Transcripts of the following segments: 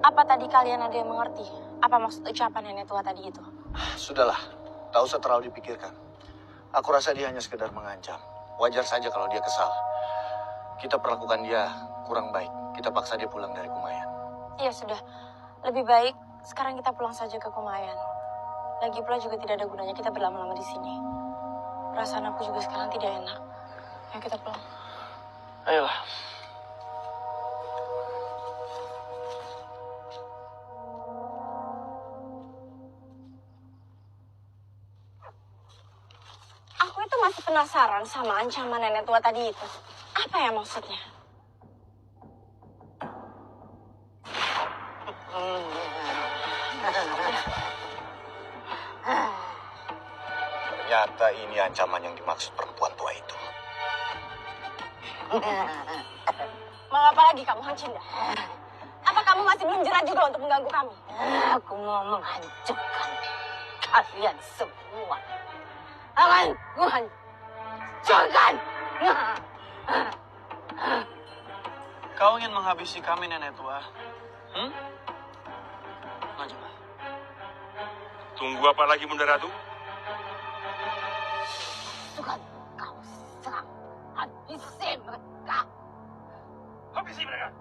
Apa tadi kalian ada yang mengerti? Apa maksud ucapan nenek tua tadi itu? Sudahlah, tak usah terlalu dipikirkan. Aku rasa dia hanya sekedar mengancam. Wajar saja kalau dia kesal. Kita perlakukan dia kurang baik. Kita paksa dia pulang dari Kumayan. Iya sudah, lebih baik sekarang kita pulang saja ke Kumayan. Lagi pula juga tidak ada gunanya kita berlama-lama di sini. Perasaan aku juga sekarang tidak enak. Ayo kita pulang. Ayolah. Aku itu masih penasaran sama ancaman nenek tua tadi itu. Apa ya maksudnya? Ternyata ini ancaman yang dimaksud perempuan tua itu. Mau apa lagi kamu, Hancinda? Apa kamu masih belum jerah juga untuk mengganggu kami? Aku mau menghancurkan kalian semua. Akan ku hancurkan. Kau ingin menghabisi kami, nenek tua? Majulah. Tunggu apa lagi, Bunda Ratu? Sukan kau serang. Habisi mereka. Habisi mereka!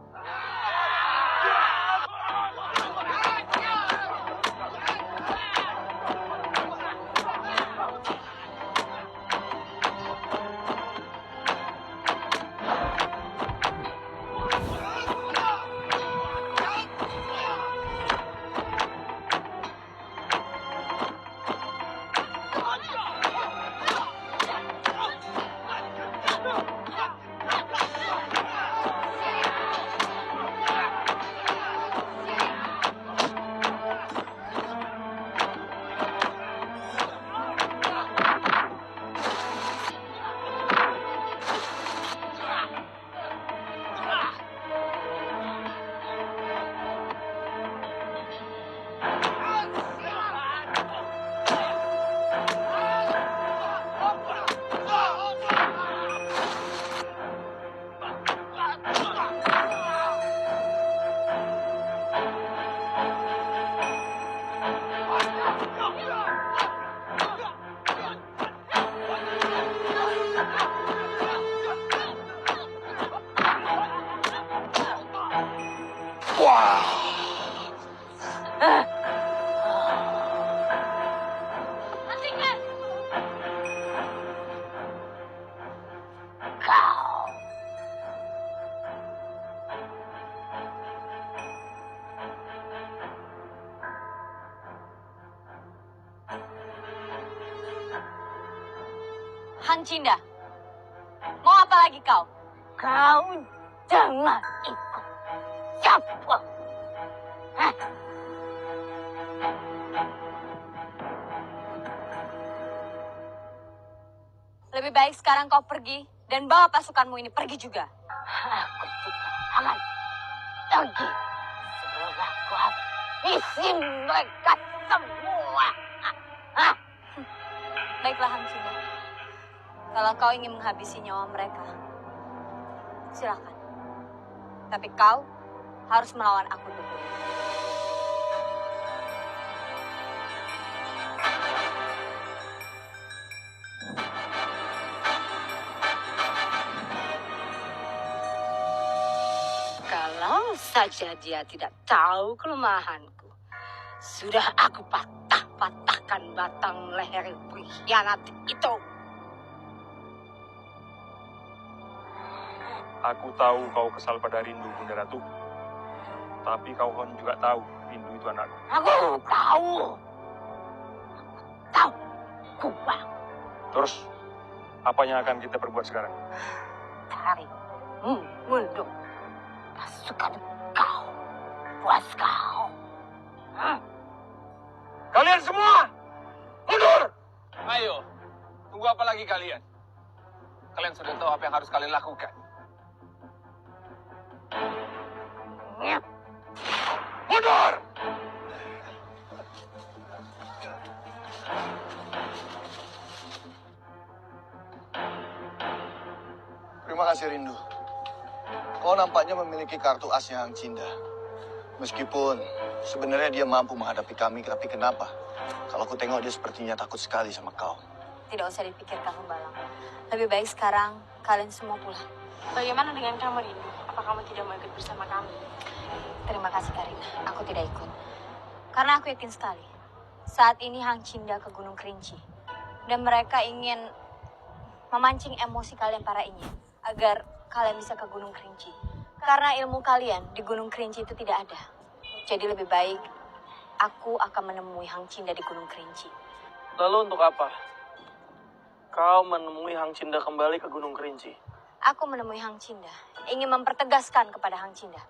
Hancinda, mau apa lagi kau? Kau jangan ikut campur. Lebih baik sekarang kau pergi dan bawa pasukanmu ini pergi juga. Aku juga akan pergi sebelum aku habisi mereka semua. Baiklah Hancinda. Kalau kau ingin menghabisi nyawa mereka, silakan. Tapi kau harus melawan aku dulu. Kalau saja dia tidak tahu kelemahanku, sudah aku patahkan batang leher pengkhianat itu. Aku tahu kau kesal pada Rindu, Bunda Ratu. Tapi kau kan juga tahu Rindu itu anakku. Aku tahu. Kubang. Terus, apa yang akan kita perbuat sekarang? Tarik mundur. Pasukan kau. Puas kau. Kalian semua, mundur! Ayo, tunggu apa lagi kalian? Kalian sudah tahu apa yang harus kalian lakukan. Mundur! Terima kasih Rindu. Kau nampaknya memiliki kartu asnya Hang Cinda. Meskipun sebenarnya dia mampu menghadapi kami, tapi kenapa? Kalau aku tengok dia sepertinya takut sekali sama kau. Tidak usah dipikirkan, Pembalang. Lebih baik sekarang kalian semua pulang. Bagaimana dengan kamu, Rindu? Apa kamu tidak mau ikut bersama kami? Terima kasih, Karina. Aku tidak ikut. Karena aku yakin sekali, saat ini Hang Cinda ke Gunung Kerinci. Dan mereka ingin memancing emosi kalian para Inye, agar kalian bisa ke Gunung Kerinci. Karena ilmu kalian di Gunung Kerinci itu tidak ada. Jadi lebih baik aku akan menemui Hang Cinda di Gunung Kerinci. Lalu untuk apa? Kau menemui Hang Cinda kembali ke Gunung Kerinci? Aku menemui Hang Cinda, ingin mempertegaskan kepada Hang Cinda,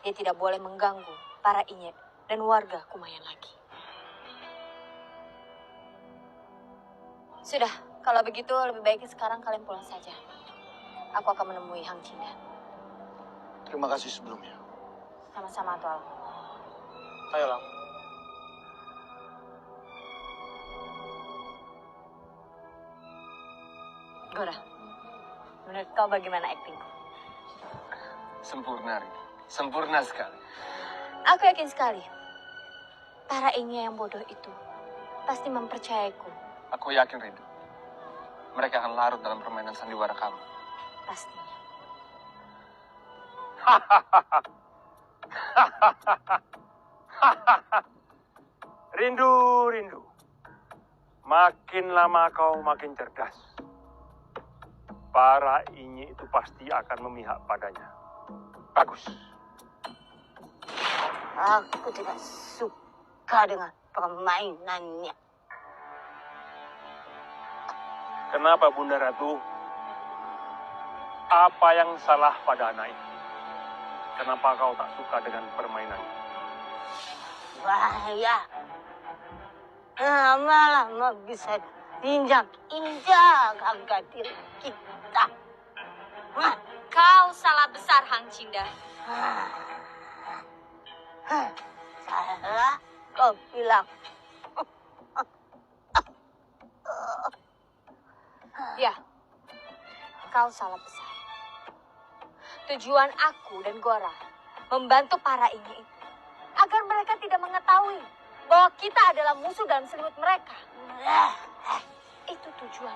dia tidak boleh mengganggu para Inye dan warga Kumayan lagi. Sudah, kalau begitu lebih baik sekarang kalian pulang saja. Aku akan menemui Hang Cinda. Terima kasih sebelumnya. Sama-sama, Tuan. Ayo, Lang. Gora, menurut kau bagaimana aktingku? Sempurna, Rindu. Sempurna sekali. Aku yakin sekali, para Inye yang bodoh itu pasti mempercayaiku. Aku yakin, Rindu. Mereka akan larut dalam permainan sandiwara kamu. Pastinya. Rindu, Rindu. Makin lama kau makin cerdas. Para Inye itu pasti akan memihak padanya. Bagus. Aku tidak suka dengan permainannya. Kenapa Bunda Ratu? Apa yang salah pada anak itu? Kenapa kau tak suka dengan permainannya? Bahaya. Lama-lama bisa injak-injak harga diri kita. Kau salah besar, Hang Cinda. Salah kau bilang. Ya, kau salah besar. Tujuan aku dan Gora membantu para Inye itu agar mereka tidak mengetahui bahwa kita adalah musuh dalam selimut mereka. Itu tujuan.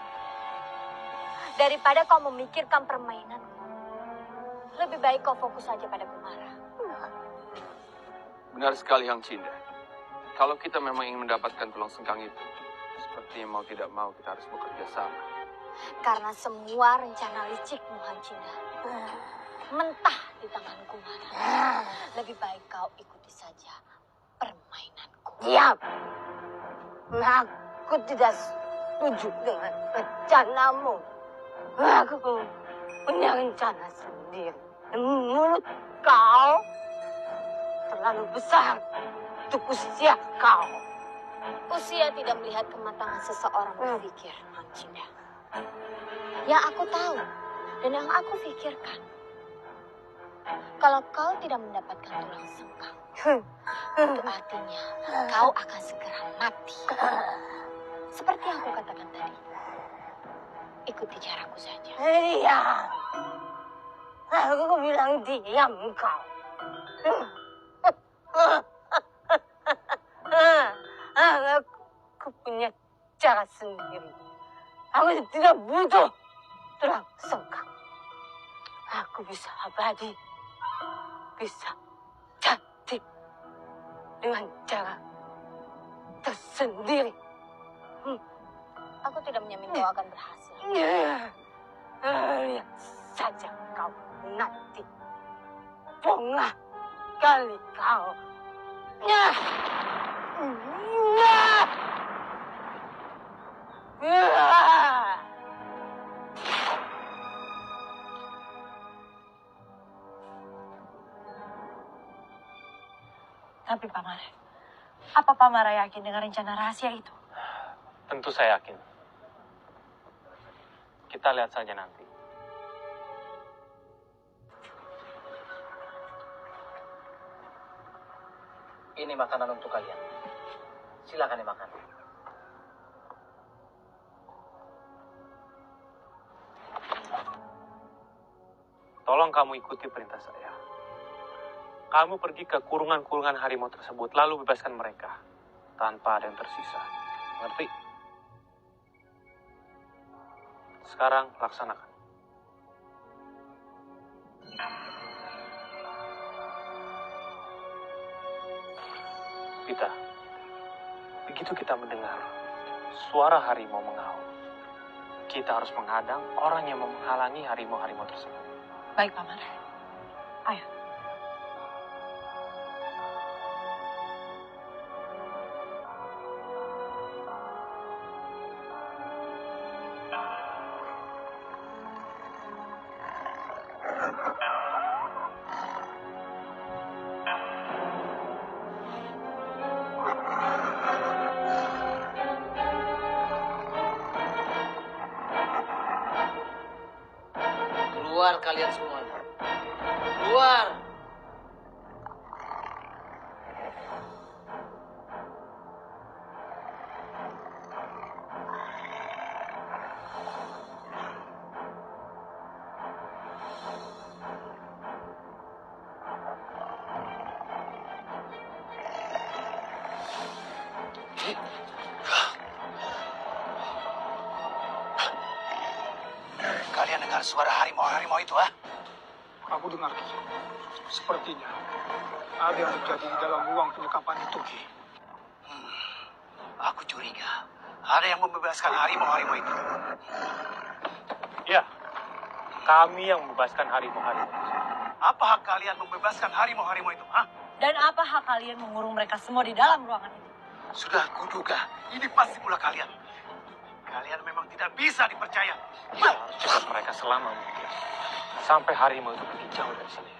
Daripada kau memikirkan permainanku, lebih baik kau fokus saja pada Kumara. Benar sekali, Hang Cinda. Kalau kita memang ingin mendapatkan tulang sengkang itu, sepertinya mau tidak mau kita harus bekerja sama. Karena semua rencana licikmu, Hang Cinda, mentah di tangan Kumara. Lebih baik kau ikuti saja permainanku. Diam. Aku tidak setuju dengan rencanamu. Aku punya rencana sendiri. Mulut kau terlalu besar untuk usia kau. Usia tidak melihat kematangan seseorang berpikir, Hang Cinda. Yang aku tahu dan yang aku pikirkan, kalau kau tidak mendapatkan tulang sengkang, itu artinya kau akan segera mati. Seperti yang aku katakan tadi, ikuti caraku saja. Diam. Aku bilang diam kau. Aku punya cara sendiri. Aku tidak butuh tulang sengkang. Aku bisa abadi, bisa cantik dengan cara tersendiri. Aku tidak menjamin kau akan berhasil. Lihat saja kau nanti. Bongah kali kau. Tapi Pamara, apa Pamara yakin dengan rencana rahasia itu? Tentu saya yakin. Kita lihat saja nanti. Ini makanan untuk kalian. Silakan dimakan. Tolong kamu ikuti perintah saya. kamu pergi ke kurungan-kurungan harimau tersebut, lalu bebaskan mereka tanpa ada yang tersisa. Ngerti? Sekarang laksanakan. Pita, begitu kita mendengar suara harimau mengaum, kita harus menghadang orang yang menghalangi harimau-harimau tersebut. Baik, Paman. Ayo. Keluar kalian semuanya. Keluar. Kalian dengar suara harimau-harimau itu, ah? Aku dengar, Ki. Sepertinya ada yang terjadi di dalam ruang penyekapan itu, Ki. Aku curiga ada yang membebaskan harimau-harimau itu. Ya, kami yang membebaskan harimau-harimau. Apa hak kalian membebaskan harimau-harimau itu, ah? Dan apa hak kalian mengurung mereka semua di dalam ruangan itu? Sudah kuduga, ini pasti pula kalian. Kalian memang tidak bisa dipercaya. Kita harus cegat mereka selama mungkin. Sampai harimau itu pergi jauh dari sini.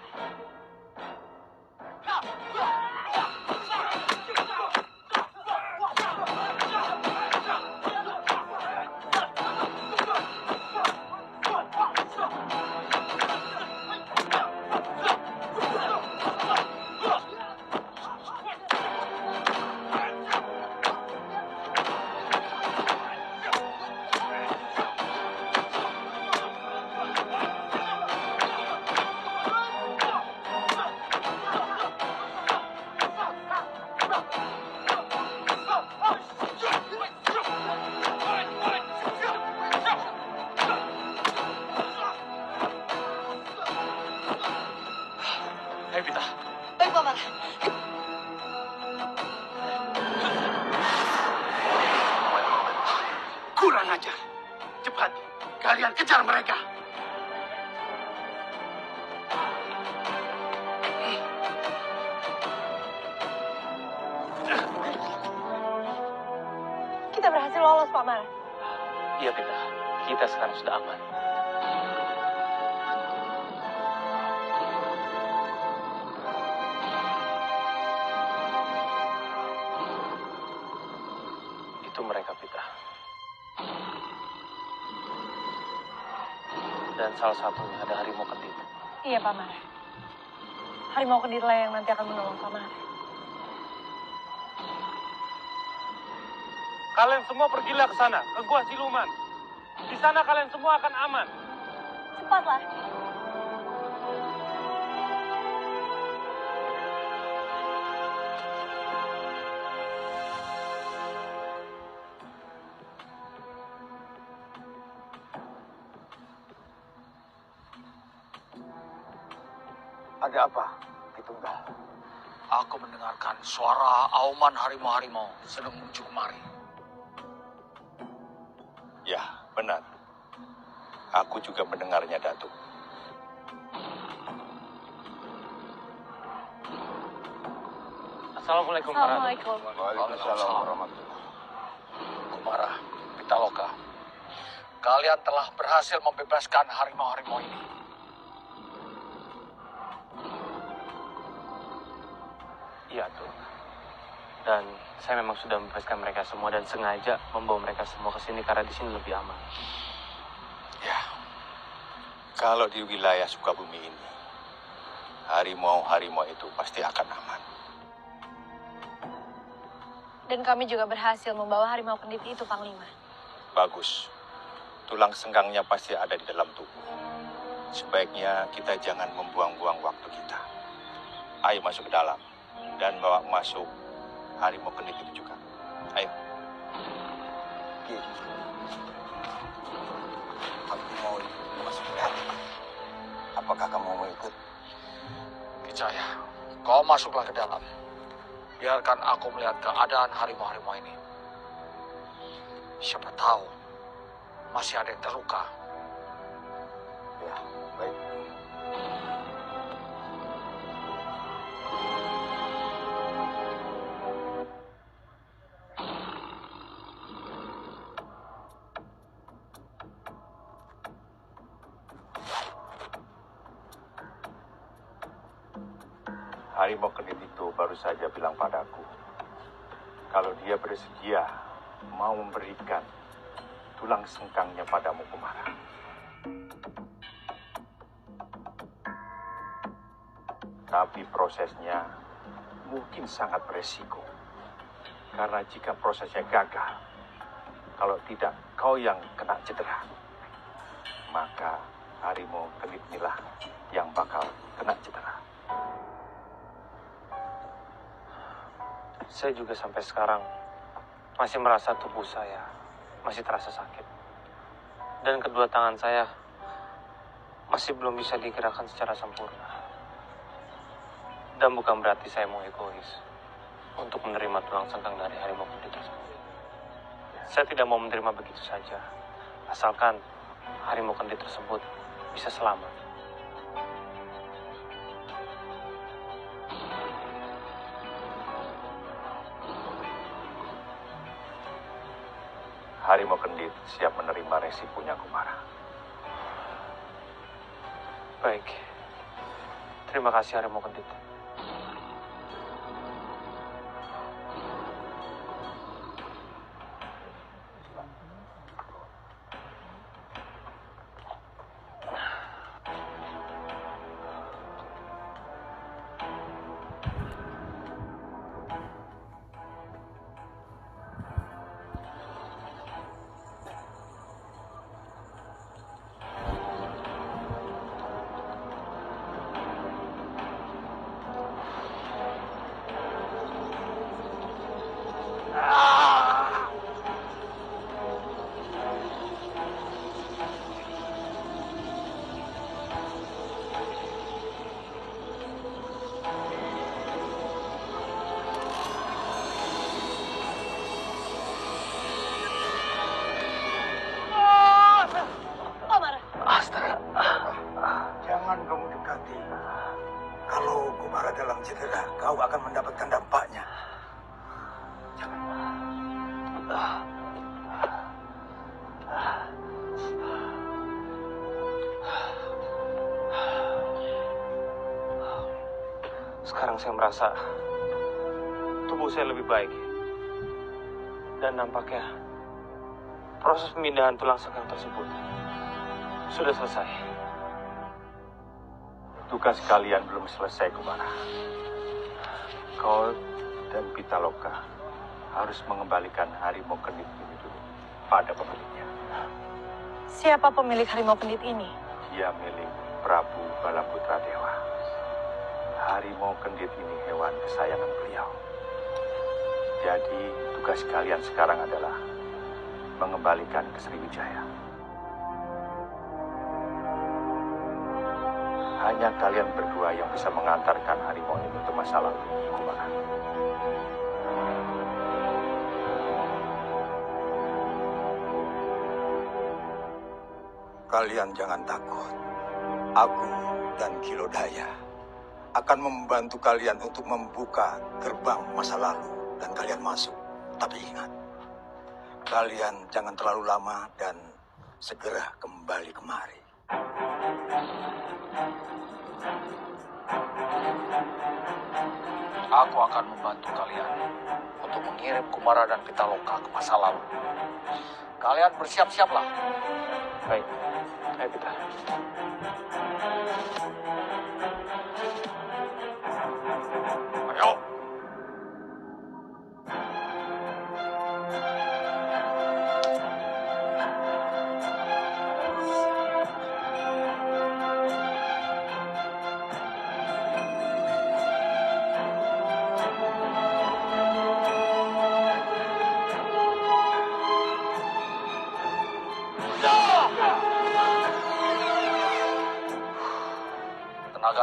Ayo, Pita. Baik, Paman. Kurang ajar. Cepat, kalian kejar mereka. Kita berhasil lolos, Paman. Iya, Pita. Kita sekarang sudah aman. Itu mereka, Pita. Dan salah satunya ada harimau kendit. Iya, Paman. Harimau kenditlah yang nanti akan menolong Paman. Kalian semua pergilah ke sana, ke Gua Siluman. Di sana kalian semua akan aman. Cepatlah. Ada apa, Pitunggal? Aku mendengarkan suara auman harimau-harimau sedang menuju kemari. Ya, benar. Aku juga mendengarnya, Datuk. Assalamualaikum warahmatullahi Assalamualaikum. Waalaikumsalam warahmatullahi. Kumara, Pitaloka, kalian telah berhasil membebaskan harimau-harimau ini. Iya, tuh. Dan saya memang sudah membebaskan mereka semua dan sengaja membawa mereka semua ke sini karena di sini lebih aman. Ya, kalau di wilayah Sukabumi ini, harimau-harimau itu pasti akan aman. Dan kami juga berhasil membawa harimau kendit itu, Panglima. Bagus. Tulang senggangnya pasti ada di dalam tubuh. Sebaiknya kita jangan membuang-buang waktu kita. Ayo masuk ke dalam dan bawa masuk harimau kendit itu juga. Ayo. Ki, aku mau masuk ke dalam. Apakah kamu mau ikut? Kicaya, kau masuklah ke dalam. Biarkan aku melihat keadaan harimau-harimau ini. Siapa tahu masih ada yang terluka. Ya, baik. Harimau kendit itu baru saja bilang padaku, kalau dia bersedia mau memberikan tulang sengkangnya padamu, Kumara. Tapi prosesnya mungkin sangat beresiko. Karena jika prosesnya gagal, kalau tidak kau yang kena cedera, maka harimau kendit inilah yang bakal kena cedera. Saya juga sampai sekarang masih merasa tubuh saya masih terasa sakit. Dan kedua tangan saya masih belum bisa digerakkan secara sempurna. Dan bukan berarti saya mau egois untuk menerima tulang sengkang dari harimau kendit tersebut. Saya tidak mau menerima begitu saja, asalkan harimau kendit tersebut bisa selamat. Harimau kendit siap menerima resikonya, Kumara. Baik, terima kasih harimau kendit. Jangan kamu dekati. Kalau Kumara dalam cedera, kau akan mendapatkan dampaknya. Sekarang saya merasa tubuh saya lebih baik. Dan nampaknya proses pemindahan tulang sengkang tersebut sudah selesai. Tugas kalian belum selesai, Kumara. Kau dan Pitaloka harus mengembalikan harimau kendit ini dulu pada pemiliknya. Siapa pemilik harimau kendit ini? Dia milik Prabu Balaputra Dewa. Harimau kendit ini hewan kesayangan beliau. Jadi tugas kalian sekarang adalah mengembalikan ke Sriwijaya. Hanya kalian berdua yang bisa mengantarkan harimau ini ke masa lalu, Kumara. Kalian jangan takut. Aku dan Kilodaya akan membantu kalian untuk membuka gerbang masa lalu dan kalian masuk. Tapi ingat, kalian jangan terlalu lama dan segera kembali kemari. Aku akan membantu kalian untuk mengirim Kumara dan Pitaloka ke masa lalu. Kalian bersiap-siaplah. Baik, ayo kita. Ayo.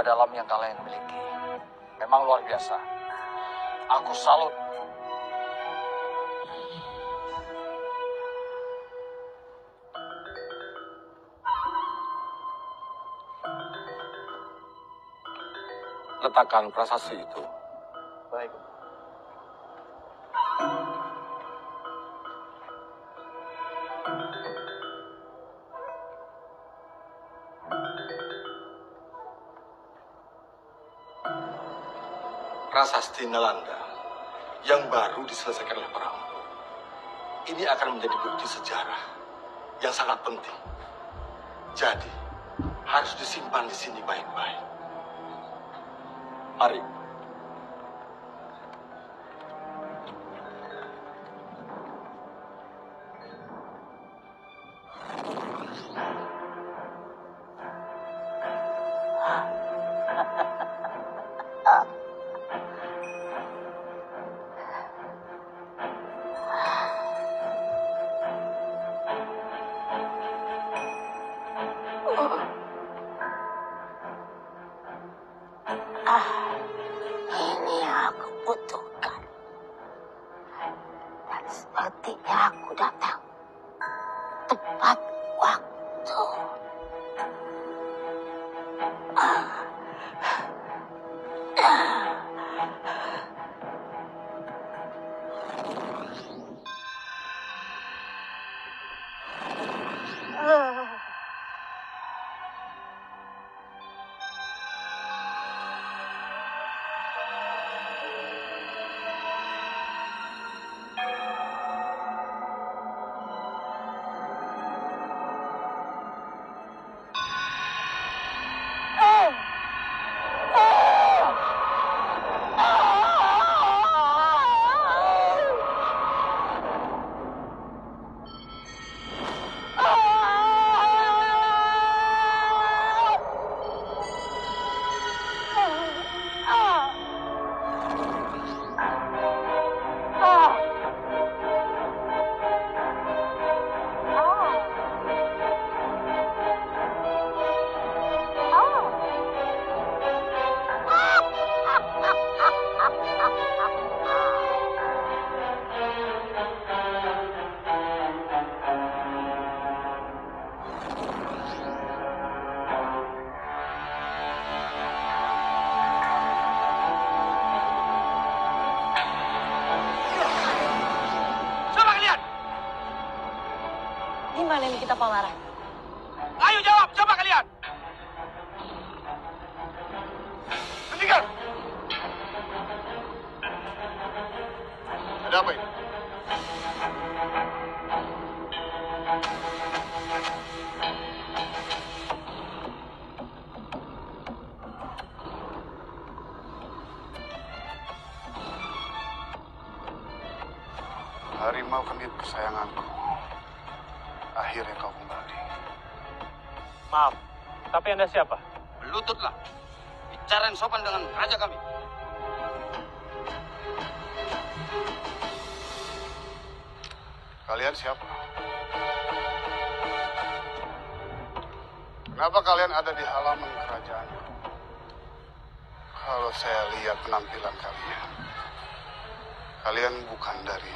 tenaga dalam yang kalian miliki memang luar biasa. Aku salut. Letakkan prasasti itu. Baik. Prasasti Nalanda yang baru diselesaikan oleh perahu. Ini akan menjadi bukti sejarah yang sangat penting. Jadi, harus disimpan di sini baik-baik. Mari. Ini yang aku butuhkan. Dan sepertinya aku datang tepat waktu. Di mana ini kita pameran? Ayo jawab, coba kalian. Hentikan. Ada apa ini? Harimau kendit kesayanganku. Akhirnya kau kembali. Maaf, tapi Anda siapa? Berlututlah. Bicara yang sopan dengan raja kami. Kalian siapa? Kenapa kalian ada di halaman kerajaanku? Kalau saya lihat penampilan kalian, kalian bukan dari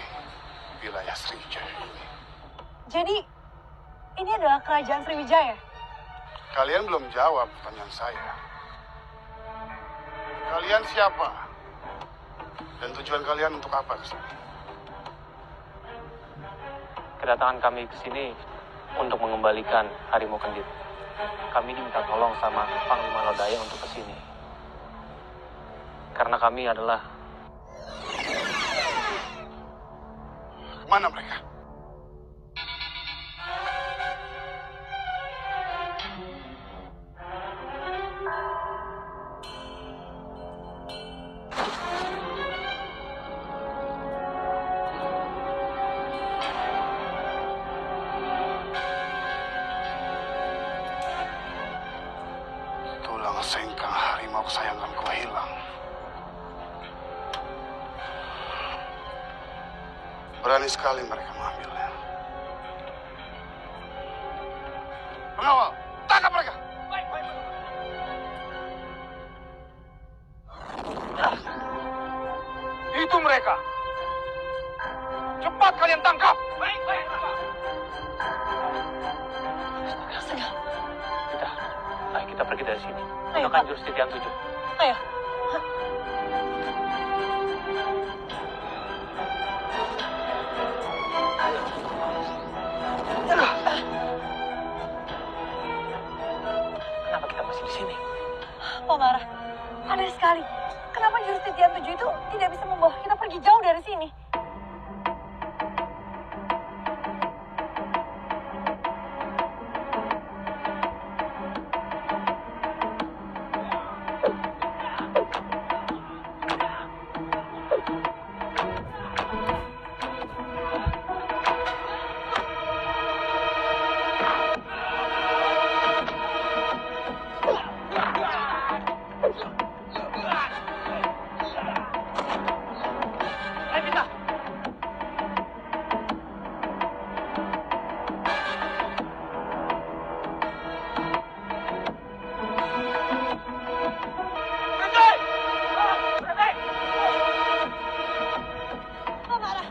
wilayah Sriwijaya ini. Jadi, ini adalah kerajaan Sriwijaya? Kalian belum jawab pertanyaan saya. Kalian siapa? Dan tujuan kalian untuk apa kesini? Kedatangan kami ke sini untuk mengembalikan Harimau Kendit. Kami diminta tolong sama Panglima Lodaya untuk ke sini. Karena kami adalah... Kemana mereka? Tulang sengkang harimau kesayanganku hilang. Berani sekali mereka mengambilnya. Pengawal, tangkap mereka! Gunakan jurus titian 7. Ayo. Kenapa kita masih di sini? Pomara, aneh sekali. Kenapa jurus titian 7 itu tidak bisa membawa kita pergi jauh dari sini? Pomara,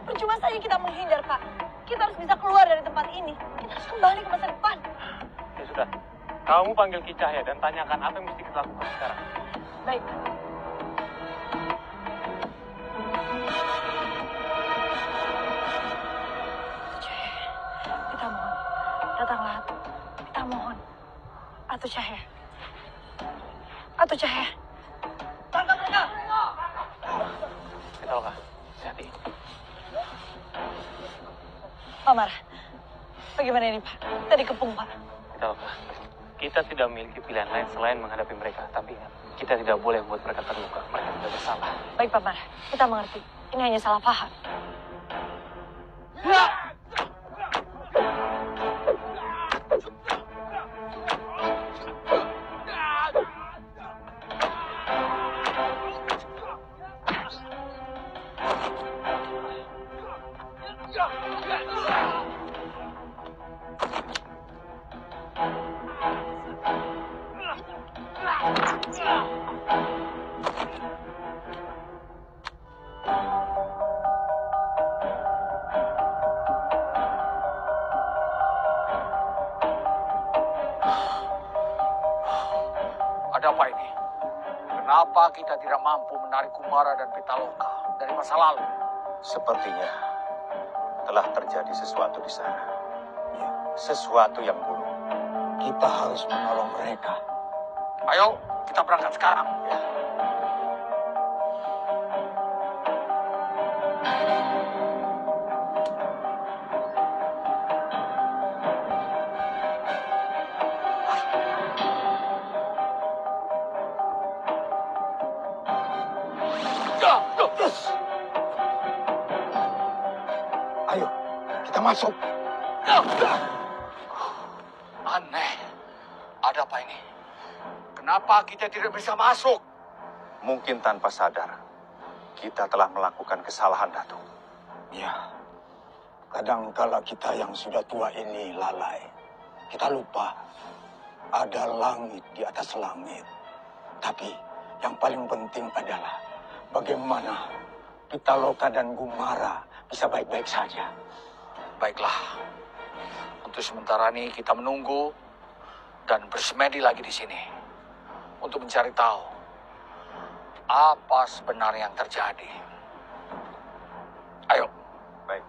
percuma saja kita menghindar, Kak. Kita harus bisa keluar dari tempat ini. Kita harus kembali ke masa depan. Ya sudah, kamu panggil Ki Cahya dan tanyakan apa yang mesti kita lakukan sekarang. Baik. Kita mohon, datanglah Atu. Kita mohon. Atu Cahya. Atu Cahya. Tangkap mereka! Pitaloka, hati. Pomara, bagaimana ini, Pak? Kita dikepung, Pak. Pitaloka, kita tidak memiliki pilihan lain selain menghadapi mereka. Tapi ingat, kita tidak boleh membuat mereka terluka. Mereka tidak bersalah. Baik, Pomara. Kita mengerti. Ini hanya salah paham. Ada apa ini? Kenapa kita tidak mampu menarik Kumara dan Pitaloka dari masa lalu? Sepertinya telah terjadi sesuatu di sana. Sesuatu yang buruk. Kita harus menolong mereka. Ayo, kita berangkat sekarang. Ayo, kita masuk. Aneh. Ada apa ini? Kenapa kita tidak bisa masuk? Mungkin tanpa sadar, kita telah melakukan kesalahan, Datuk. Ya, kadangkala kita yang sudah tua ini lalai. Kita lupa ada langit di atas langit. Tapi yang paling penting adalah bagaimana Pitaloka dan Gumara bisa baik-baik saja. Baiklah. Untuk sementara ini kita menunggu dan bersemedi lagi di sini untuk mencari tahu apa sebenarnya yang terjadi. Ayo. Baik.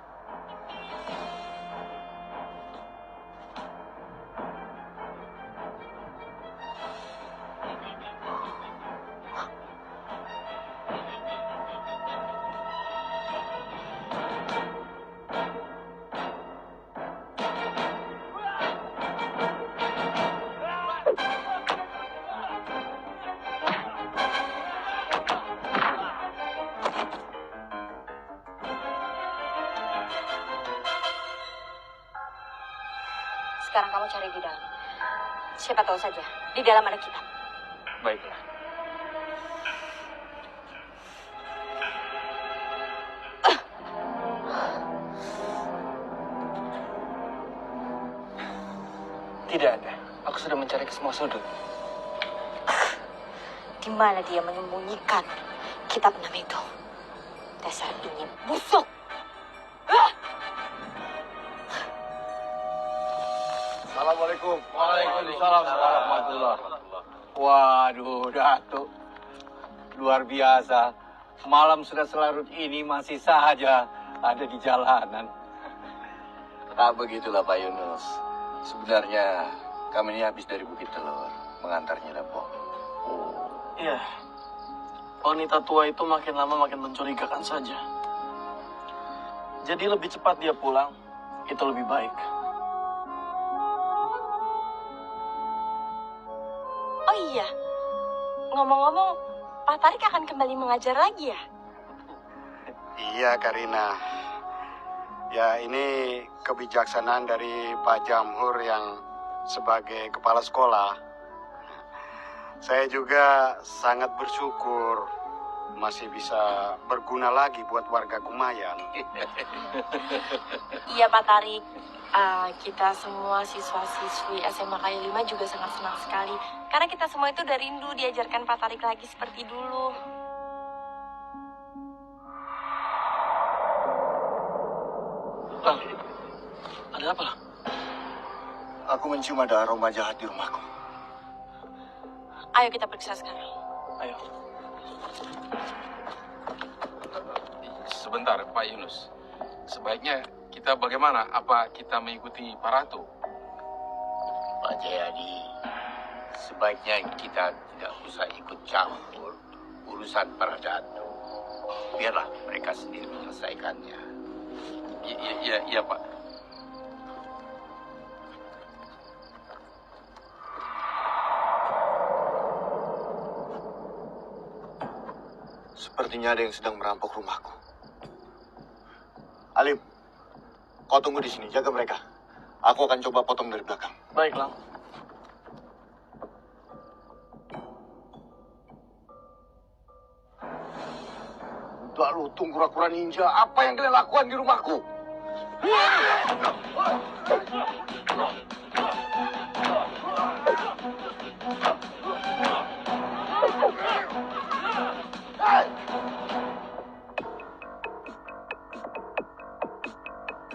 Sekarang kamu cari di dalam. Siapa tahu saja, di dalam ada kitab. Baiklah. Tidak ada. Aku sudah mencari ke semua sudut. Di mana dia menyembunyikan kitab 6 itu? Dasar ingin busuk. Assalamualaikum. Waalaikumsalam warahmatullahi wabarakatuh. Waduh, Datuk. Luar biasa. Malam sudah selarut ini masih saja ada di jalanan. Tak begitulah Pak Yunus. Sebenarnya kami ini habis dari Bukit Telur mengantarnya Dapo. Iya. Wanita tua itu makin lama makin mencurigakan saja. Jadi lebih cepat dia pulang, itu lebih baik. Oh iya, ngomong-ngomong, Pak Tarik akan kembali mengajar lagi ya? Iya, Karina. Ya, ini kebijaksanaan dari Pak Jamhur yang sebagai kepala sekolah. Saya juga sangat bersyukur masih bisa berguna lagi buat warga Kumayan. Iya Pak Tarik, kita semua siswa-siswi SMA Kayu Lima juga sangat senang sekali. Karena kita semua itu udah rindu diajarkan Pak Tarik lagi seperti dulu. Lang, ada apa? Aku mencium ada aroma jahat di rumahku. Ayo kita periksa sekarang. Ayo. Sebentar, Pak Yunus. Sebaiknya kita bagaimana? Apa kita mengikuti Pak Ratu? Pak Jayadi, sebaiknya kita tidak usah ikut campur urusan para datu. Biarlah mereka sendiri menyelesaikannya. Iya, Pak. Sepertinya ada yang sedang merampok rumahku. Alim, kau tunggu di sini, jaga mereka. Aku akan coba potong dari belakang. Baik, Lang. Udah lu, tunggu kura-kura ninja. Apa yang kalian lakukan di rumahku?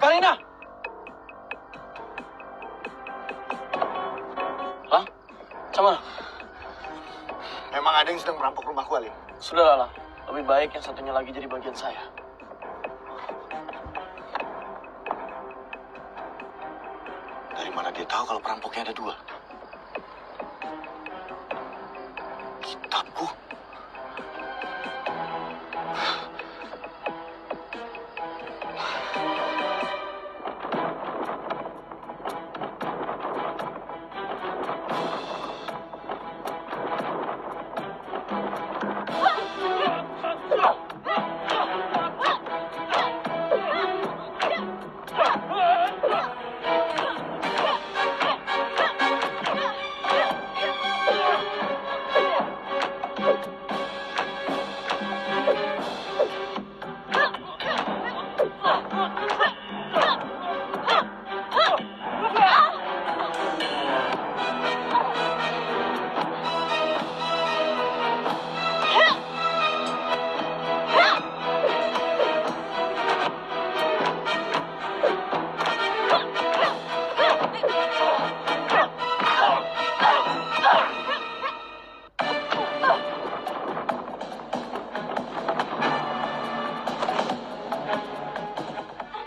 Karina! Lang, sama. Memang ada yang sedang merampok rumahku, Alim. Sudahlah, Lang. Lebih baik yang satunya lagi jadi bagian saya. Dari mana dia tahu kalau perampoknya ada dua? Kitabku.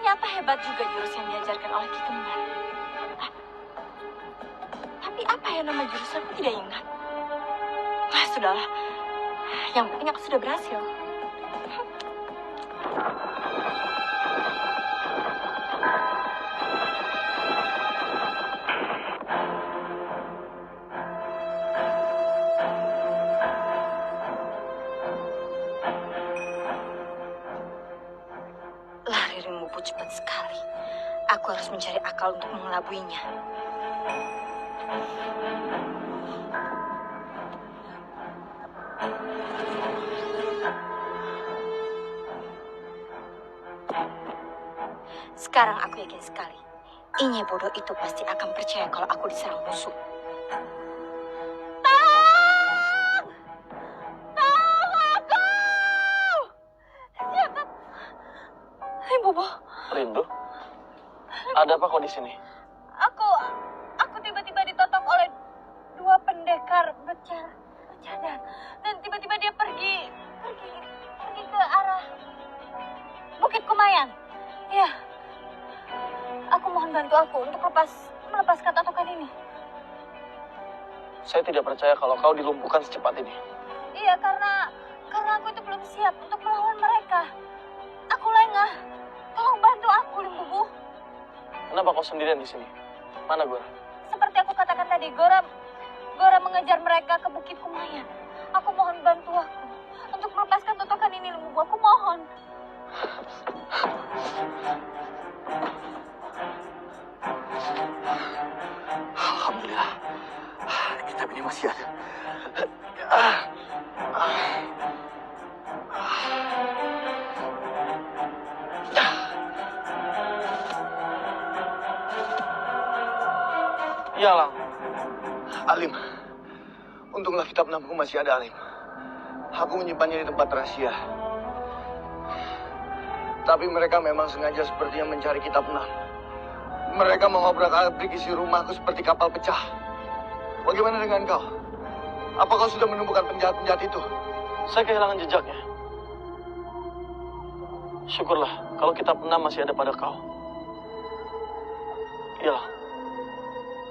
Ternyata hebat juga jurus yang diajarkan oleh Ki Kembar. Tapi apa ya nama jurus aku tidak ingat. Sudahlah. Yang penting aku sudah berhasil. Lari Rimbubu cepat sekali. Aku harus mencari akal untuk mengelabuinya. Sekarang aku yakin sekali, Inye bodoh itu pasti akan percaya kalau aku diserang musuh. Tolong! Tolong aku! Siapa? Rimbubu. Rindu? Ada apa kau di sini? Aku tiba-tiba ditotong oleh dua pendekar bercara dan tiba-tiba dia pergi ke arah Bukit Kumayan. Ya, aku mohon bantu aku untuk melepaskan totokan ini. Saya tidak percaya kalau kau dilumpuhkan secepat ini. Iya, karena aku itu belum siap untuk melawan mereka. Aku lengah. Tolong bantu aku, Limbubu. Kenapa kau sendirian di sini? Mana Gora? Seperti aku katakan tadi, Gora mengejar mereka ke Bukit Kumayan. Aku mohon bantu aku untuk melepaskan totokan ini, Limbubu. Aku mohon. Alhamdulillah, kitab ini masih ada. Iya, Lang. Alim, untunglah kitab enamku masih ada, Alim. Aku menyimpannya di tempat rahasia. Tapi mereka memang sengaja sepertinya mencari kitab 6. Mereka mengobrak-abrik isi rumahku seperti kapal pecah. Bagaimana dengan kau? Apa kau sudah menemukan penjahat-penjahat itu? Saya kehilangan jejaknya. Syukurlah kalau kitab 6 masih ada pada kau. Iyalah.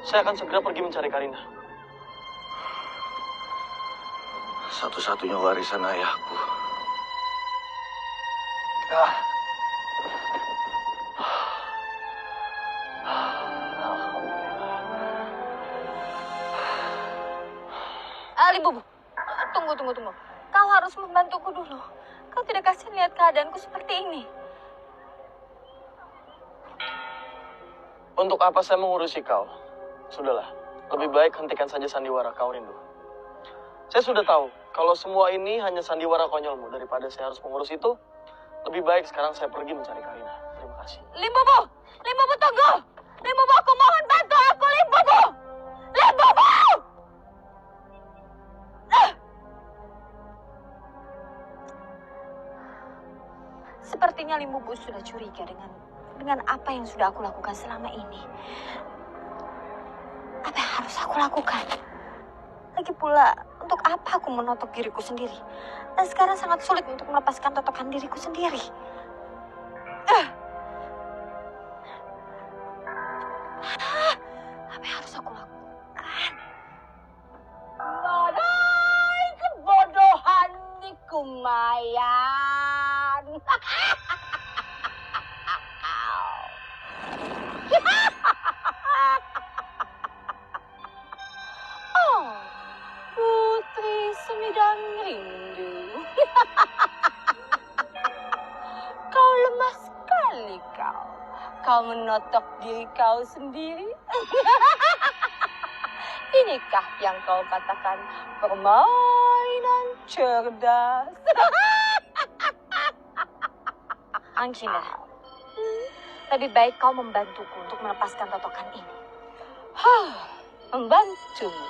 Saya akan segera pergi mencari Karina. Satu-satunya warisan ayahku. Limbubu, tunggu. Kau harus membantuku dulu. Kau tidak kasih lihat keadaanku seperti ini. Untuk apa saya mengurusi kau? Sudahlah, lebih baik hentikan saja sandiwara kau, Rindu. Saya sudah tahu kalau semua ini hanya sandiwara konyolmu. Daripada saya harus mengurus itu, lebih baik sekarang saya pergi mencari Karina. Terima kasih. Limbubu, tunggu. Limbubu, aku mohon bantu aku, Limbubu. Limbubu! Sepertinya Limbubu sudah curiga dengan apa yang sudah aku lakukan selama ini. Apa yang harus aku lakukan? Lagi pula, untuk apa aku menotok diriku sendiri? Dan sekarang sangat sulit untuk melepaskan totokan diriku sendiri. Apa yang harus aku lakukan? Badai kebodohan di Kumayan. Oh, Putri Semidang Rindu. Kau lemah sekali kau. Kau menotok diri kau sendiri. Inikah yang kau katakan permainan cerdas? Angkina, lebih baik kau membantuku untuk melepaskan totokan ini. Membantumu.